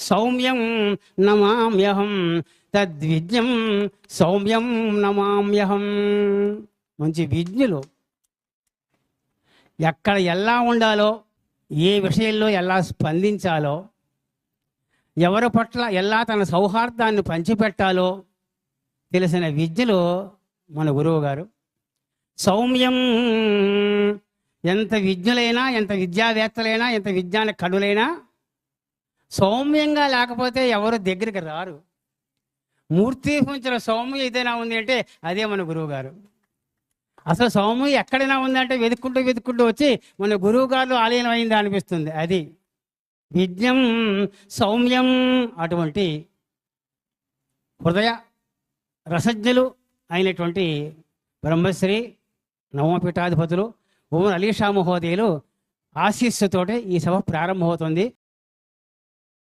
సౌమ్యం నమామ్యహం, తద్విజ్ఞం సౌమ్యం నమామ్యహం. మంచి విజ్ఞులు, ఎక్కడ ఎలా ఉండాలో, ఏ విషయంలో ఎలా స్పందించాలో, ఎవరి పట్ల ఎలా తన సౌహార్దాన్ని పంచిపెట్టాలో తెలిసిన విద్యలు మన గురువు గారు. సౌమ్యం, ఎంత విజ్ఞులైనా, ఎంత విద్యావేత్తలైనా, ఎంత విజ్ఞాన కడులైనా సౌమ్యంగా లేకపోతే ఎవరు దగ్గరికి రారు. మూర్తి ఉంచిన సౌమ్యం ఏదైనా ఉంది అంటే అదే మన గురువు గారు. అసలు సౌమ్యం ఎక్కడైనా ఉందంటే వెతుక్కుంటూ వచ్చి మన గురువు గారు ఆలయం అయింది అనిపిస్తుంది. అది విజ్ఞం సౌమ్యం. అటువంటి హృదయ రసజ్ఞులు అయినటువంటి బ్రహ్మశ్రీ నవమపీఠాధిపతులు ఓం అలీషా మహోదయులు ఆశీస్సుతోటే ఈ సభ ప్రారంభమవుతుంది.